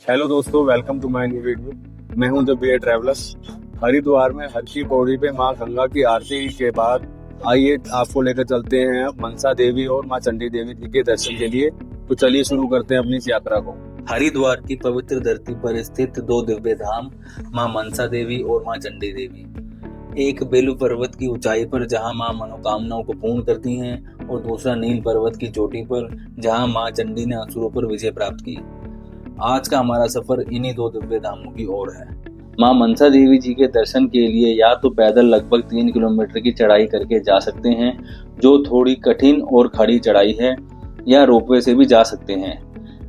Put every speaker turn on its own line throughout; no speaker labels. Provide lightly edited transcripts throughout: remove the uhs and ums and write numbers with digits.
Hello दोस्तों, welcome to my new video. मैं हूं द बीए ट्रैवलर्स। हरिद्वार में हर की पौड़ी पे मां गंगा की आरती के बाद आइए आपको लेकर चलते हैं मनसा देवी और मां चंडी देवी जी के दर्शन के लिए। तो चलिए शुरू करते हैं अपनी इस यात्रा को।
हरिद्वार की पवित्र धरती पर स्थित दो दिव्य धाम मां मनसा देवी और मां चंडी देवी, एक बेलू पर्वत की ऊंचाई पर जहां मां मनोकामनाओं को पूर्ण करती हैं और दूसरा नील पर्वत की चोटी पर जहां मां चंडी ने असुरों पर विजय प्राप्त की। आज का हमारा सफर इन्हीं दो दिव्य धामों की ओर है। मां मनसा देवी जी के दर्शन के लिए या तो पैदल लगभग 3 किलोमीटर की चढ़ाई करके जा सकते हैं, जो थोड़ी कठिन और खड़ी चढ़ाई है, या रोपवे से भी जा सकते हैं,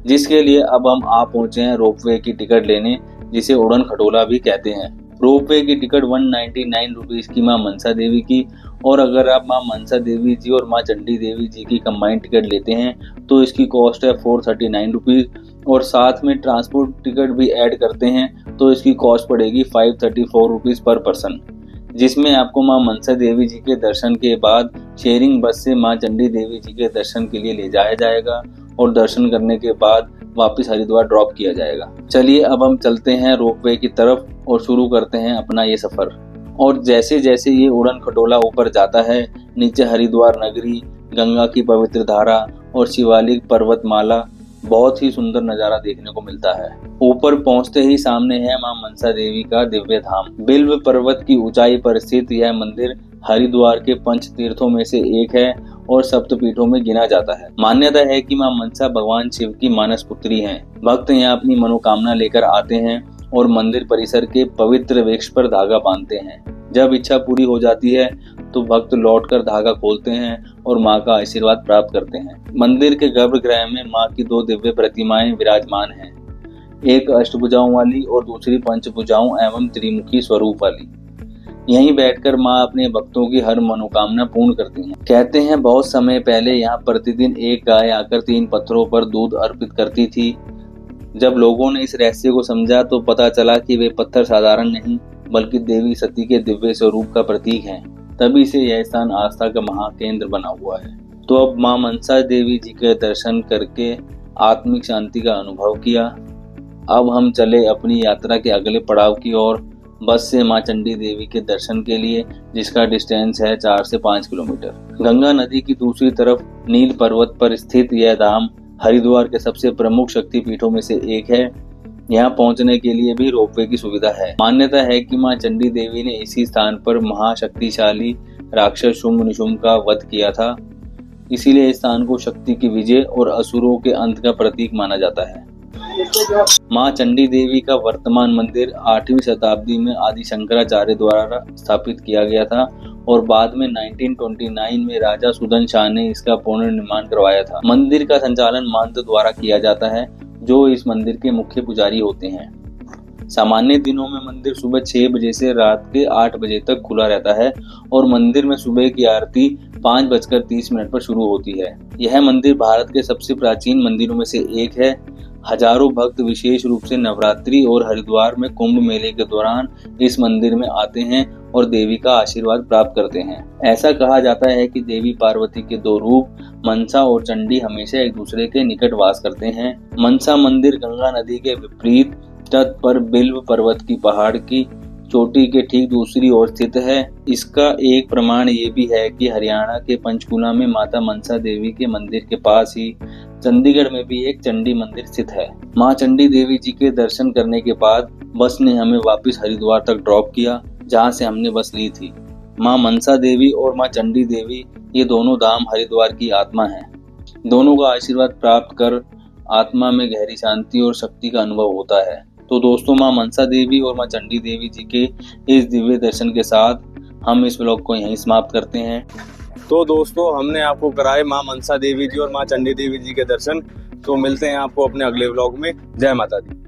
जिसके लिए अब हम आ पहुंचे हैं रोपवे की टिकट लेने, जिसे उड़न खटोला भी कहते हैं। रोपवे की टिकट 199 रुपीज की मां मनसा देवी की, और अगर आप मां मनसा देवी जी और मां चंडी देवी जी की कंबाइंड टिकट लेते हैं तो इसकी कॉस्ट है 439 रुपीज, और साथ में ट्रांसपोर्ट टिकट भी ऐड करते हैं तो इसकी कॉस्ट पड़ेगी 534 रुपीज पर पर्सन, जिसमें आपको मां मनसा देवी जी के दर्शन के बाद शेयरिंग बस से मां चंडी देवी जी के दर्शन के लिए ले जाया जाएगा और दर्शन करने के बाद वापस हरिद्वार ड्रॉप किया जाएगा। चलिए अब हम चलते हैं रोपवे की तरफ और शुरू करते हैं अपना ये सफर। और जैसे जैसे ये उड़न खटोला ऊपर जाता है, नीचे हरिद्वार नगरी, गंगा की पवित्र धारा और शिवालिक पर्वतमाला, बहुत ही सुंदर नजारा देखने को मिलता है। ऊपर पहुंचते ही सामने है मां मनसा देवी का दिव्य धाम। बिल्व पर्वत की ऊंचाई पर स्थित यह मंदिर हरिद्वार के पंच तीर्थों में से एक है और सप्तपीठों में गिना जाता है। मान्यता है कि मां मनसा भगवान शिव की मानस पुत्री हैं। भक्त यहाँ अपनी मनोकामना लेकर आते हैं और मंदिर परिसर के पवित्र वृक्ष पर धागा बांधते हैं। जब इच्छा पूरी हो जाती है तो भक्त लौटकर धागा खोलते हैं और मां का आशीर्वाद प्राप्त करते हैं। मंदिर के गर्भगृह में मां की दो दिव्य प्रतिमाएं विराजमान हैं, एक अष्टभुजाओं वाली और दूसरी पंचभुजाओं एवं त्रिमुखी स्वरूप वाली। यहीं बैठकर मां अपने भक्तों की हर मनोकामना पूर्ण करती हैं। कहते हैं बहुत समय पहले यहाँ प्रतिदिन एक गाय आकर 3 पत्थरों पर दूध अर्पित करती थी। जब लोगों ने इस रहस्य को समझा तो पता चला कि वे पत्थर साधारण नहीं बल्कि देवी सती के दिव्य स्वरूप का प्रतीक हैं। तभी से यह स्थान आस्था का महाकेंद्र बना हुआ है। तो अब मां मनसा देवी जी के दर्शन करके आत्मिक शांति का अनुभव किया। अब हम चले अपनी यात्रा के अगले पड़ाव की ओर, बस से मां चंडी देवी के दर्शन के लिए, जिसका डिस्टेंस है 4 से 5 किलोमीटर। गंगा नदी की दूसरी तरफ नील पर्वत पर स्थित यह धाम हरिद्वार के सबसे प्रमुख शक्तिपीठों में से एक है। यहाँ पहुंचने के लिए भी रोपवे की सुविधा है। मान्यता है कि मां चंडी देवी ने इसी स्थान पर महाशक्तिशाली राक्षस शुंभ निशुंभ का वध किया था, इसीलिए इस स्थान को शक्ति की विजय और असुरों के अंत का प्रतीक माना जाता है। मां चंडी देवी का वर्तमान मंदिर 8वीं शताब्दी में आदि शंकराचार्य द्वारा स्थापित किया गया था और बाद में 1929 में राजा सुदन शाह ने इसका पुनर्निर्माण करवाया था। मंदिर का संचालन महंत द्वारा किया जाता है, जो इस मंदिर के मुख्य पुजारी होते हैं। सामान्य दिनों में मंदिर सुबह 6 बजे से रात के 8 बजे तक खुला रहता है और मंदिर में सुबह की आरती 5:30 पर शुरू होती है। यह मंदिर भारत के सबसे प्राचीन मंदिरों में से एक है। हजारों भक्त विशेष रूप से नवरात्रि और हरिद्वार में कुंभ मेले के दौरान इस मंदिर में आते हैं और देवी का आशीर्वाद प्राप्त करते हैं। ऐसा कहा जाता है कि देवी पार्वती के 2 रूप मनसा और चंडी हमेशा एक दूसरे के निकट वास करते हैं। मनसा मंदिर गंगा नदी के विपरीत तट पर बिल्व पर्वत की पहाड़ की चोटी के ठीक दूसरी ओर स्थित है। इसका एक प्रमाण ये भी है कि हरियाणा के पंचकुला में माता मनसा देवी के मंदिर के पास ही चंडीगढ़ में भी एक चंडी मंदिर स्थित है। मां चंडी देवी जी के दर्शन करने के बाद बस ने हमें वापस हरिद्वार तक ड्रॉप किया, जहां से हमने बस ली थी। मां मनसा देवी और मां चंडी देवी, ये दोनों धाम हरिद्वार की आत्मा हैं। दोनों का आशीर्वाद प्राप्त कर आत्मा में गहरी शांति और शक्ति का अनुभव होता है। तो दोस्तों, मां मनसा देवी और मां चंडी देवी जी के इस दिव्य दर्शन के साथ हम इस व्लॉग को यहीं समाप्त करते हैं।
तो दोस्तों, हमने आपको कराए मां मनसा देवी जी और मां चंडी देवी जी के दर्शन। तो मिलते हैं आपको अपने अगले व्लॉग में। जय माता दी।